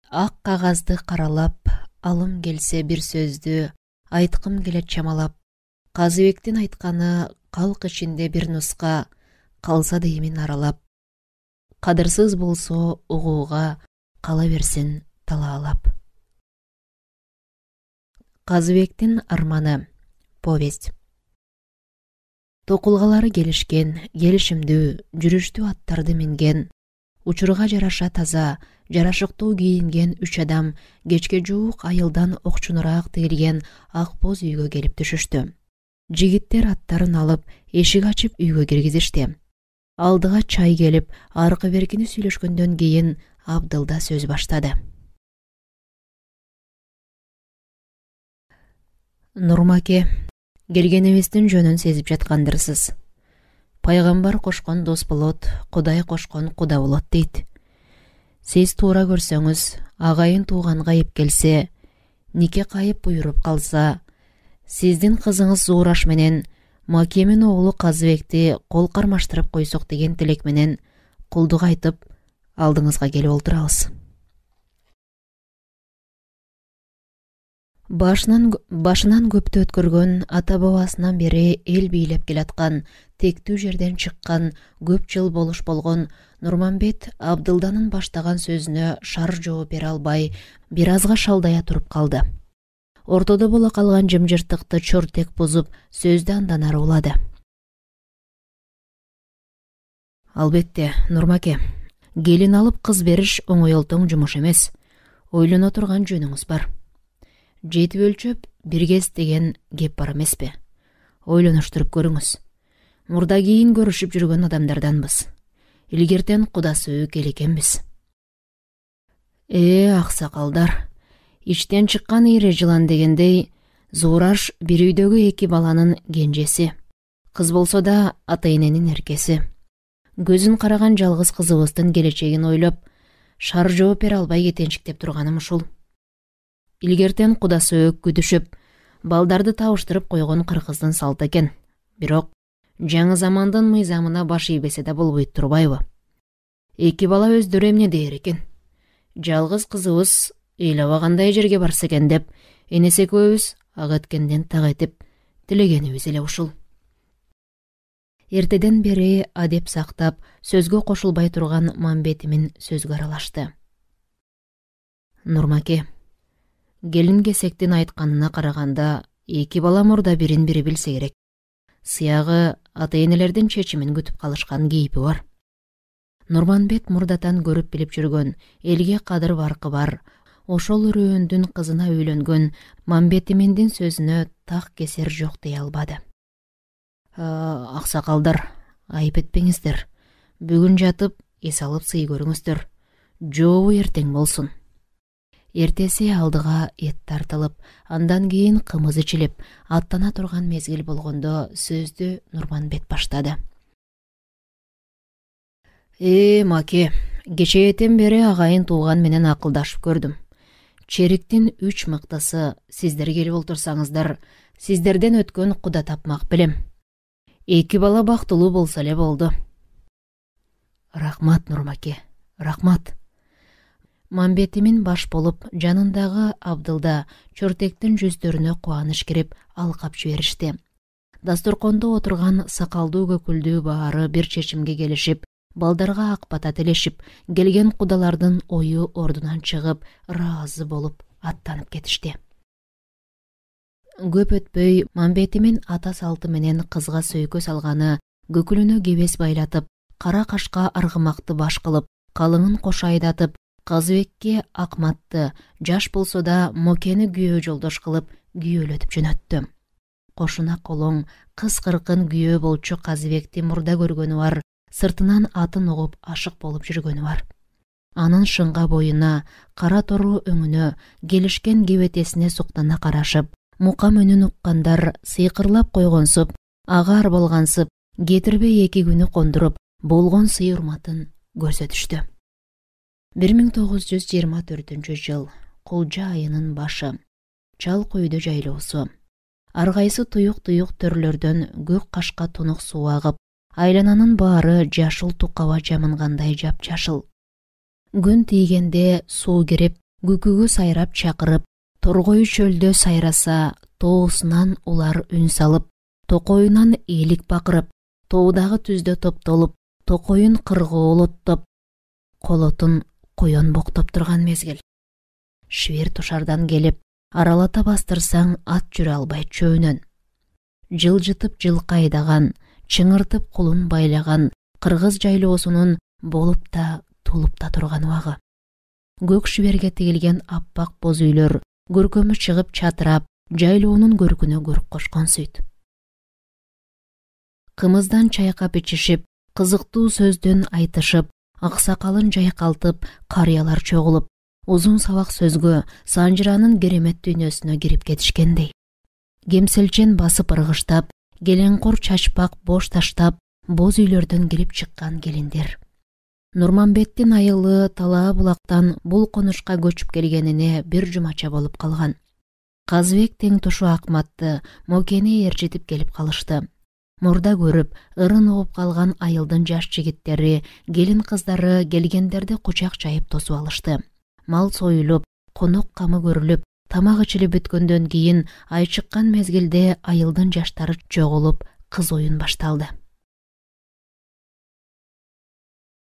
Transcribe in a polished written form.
ак кагазды каралап, алым келсе бир сөздү айткым келет чамалап. Казыбектин айтканы калк ичинде бир нуска, калса деймин аралап. Кадырсыз болсо угууга, кала берсин талаалап. Казыбектин арманы. Повесть. Токулгалары келишкен, келишимдүү, жүрүштүү аттарды минген, учурга жараша таза, жарашыктуу кийинген 3 адам кечке жуук айылдан окчунураак тигилген ак боз үйгө келип түшүштү. Жигиттер аттарын алып, эшик ачып үйгө киргизишти. Алдыга чай келип, аркы беркини сүйлөшкөндөн кийин Абдылда сөз баштады. Нурмаке, келгенибиздин жөнүн сезип жаткандырсыз. Пайгамбар кошкон дос болот, Кудай кошкон куда болот дейт. Сиз туура көрсөңүз, агайын тууганга эп келсе, нике кайып буйруп калса, сиздин кызыңыз Зуураш менен Макемин оолу Казыбекти кол кармаштырып койсок деген тилек менен кулдук айтып, алдыңызга келип олтурабыз. Башынан көптү өткөргөн, ата бабасынан бери эл бийлеп келаткан, тектүү жерден чыккан, көп жыл болуш болгон Нурманбет Абдылданын баштаган сөзүнө шар жооп бере албай, бир азга шалдая туруп калды. Ортодо боло калган жымжырттыкты чортек бузуп, сөздү андан ары улады. Албетте, Нурмаке, келин алып кыз бериш оңойлтоң жумуш эмес. Ойлоно турган жөнүңүз бар. Жетип өлчөп, бир кез деген кеп бар эмеспи? Ойлонуштуруп көрүңүз. Мурда кийин көрүшүп жүргөн адамдарданбыз. Илгертен кудасы өк эл экенбиз. Аксакалдар, ичтен чыккан ире жылан дегендей, Зуураш бир үйдөгү 2 баланын кенжеси. Кыз болсо да ата-эненин эркеси. Көзүн караган жалгыз кызыбыздын келечегин ойлоп, шар жооп бере албай кетенчиктеп турганым ушул. Илгертен кудасы өк күдүшүп, балдарды табыштырып койгон кыргыздын салты экен. Бирок жаңы замандын мыйзамына баш ийбесе да болбойт турбайбы? 2 бала өздөрү эмне дээр экен? Жалгыз кызыбыз ыйлабагандай жерге барса экен деп, энеси экөөбүз ак эткенден так этип, тилегенибиз эле ушул. Эртеден бери адеп сактап, сөзгө кошулбай турган Мамбетимин сөзгө аралашты. Нурмаке, келин кесектин айтканына караганда, 2 бала мурда бирин бири билсе керек. Сыягы ата-энелердин чечимин күтүп калышкан кейпи бар. Нурманбет мурдатан көрүп билип жүргөн, элге кадыр баркы бар, ошол өрөөндүн кызына үйлөнгөн Мамбетиминдин сөзүнө так кесер жок дей албады. Аксакалдар, айып этпеңиздер. Бүгүн жатып, эс алып сый көрүңүздөр. Жообу эртең болсун. Эртеси алдыга эт тартылып, андан кийин кымыз ичилип, аттана турган мезгил болгондо сөздү Нурманбет баштады. Маке, кечээден бери агайын тууган менен акылдашып көрдүм. Чериктин 3 мыктысы сиздер келип олтурсаңыздар, сиздерден өткөн куда тапмак билем. 2 бала бактылуу болсо эле болду. Рахмат, Нурмаке, рахмат. Мамбетимин баш болуп, жанындагы Абдылда чортектин жүздөрүнө кубаныч кирип, алкап жиберишти. Дастуркондо отурган сакалдуу көкүлдүү баары бир чечимге келишип, балдарга ак бата тилешип, келген кудалардын ою ордунан чыгып, ыраазы болуп аттанып кетишти. Көп өтпөй, Мамбетимин ата салты менен кызга сөйкө салганы, көкүлүнө кебес байлатып, кара кашка аргымакты баш кылып, калыңын коша айдатып, Казыбекке Акматты, жаш болсо да Мокени күйөө жолдош кылып, күйөөлөтүп жөнөттү. Кошуна колоң, кыз кыркын күйөө болчу Казыбекти мурда көргөнү бар, сыртынан атын угуп ашык болуп жүргөнү бар. Анын шыңга боюна, кара тору өңүнө, келишкен кебетесине суктана карашып, мукам үнүн уккандар сыйкырлап койгонсуп, агар болгансып, кетирбей 2 күнү кондуруп, болгон сый урматын көрсөтүштү. 1924 жыл, Кулжа айынын башы, Чал койдо жайлоосу. Аргайсы туюк-туюк төрлөрдөн көк кашка тунук суу агып, айлананын баары жашыл тукаба жамынгандай жапжашыл. Күн тийгенде суу кирип, Күкүгө сайрап чакырып, торгою чөлдө сайраса, тоосунан улар үн салып, токоюнан eelик бакырып, тоодагы түздө топтолуп, токоюн кыргоолоттоп, колотун коен боктоп турган мезгил. Швер тушардан келип, аралата бастырсаң ат жүрө албай чөөнөн. Жылжытып жылкы айдаган, чыңыртып кулун байлаган кыргыз жайлоосунун болуп да тулуп да турган убагы. Көк шүберге тигилген аппак боз үйлөр көркөмү чыгып чатырап, жайлоонун көркүнө көрк кошкон сүйт. Кымыздан чайкап ичишип, кызыктуу сөздөн айтышып, аксакалын жайкалтып, карыялар чогулуп, узун сабак сөзгө, Санжыранын керемет дүйнөсүнө кирип кетишкендей. Кемселчен басып ыргыштап, келеңкор чачпак бош таштап, боз үйлөрдөн кирип чыккан келиндер. Нурманбеттин айылы Талаа булактан бул конушка көчүп келгенине бир жумача болуп калган. Казыбек тең тушу Акматты, Мокени ээрчитип келип калышты. Мурда көрүп, ырын угуп калган айылдын жаш жигиттери, келин кыздары келгендерди кучак жайып тосуп алышты. Мал союлуп, конок камы көрүлүп, тамак ичилип бүткөндөн кийин ай чыккан мезгилде айылдын жаштары чогулуп, кыз оюн башталды.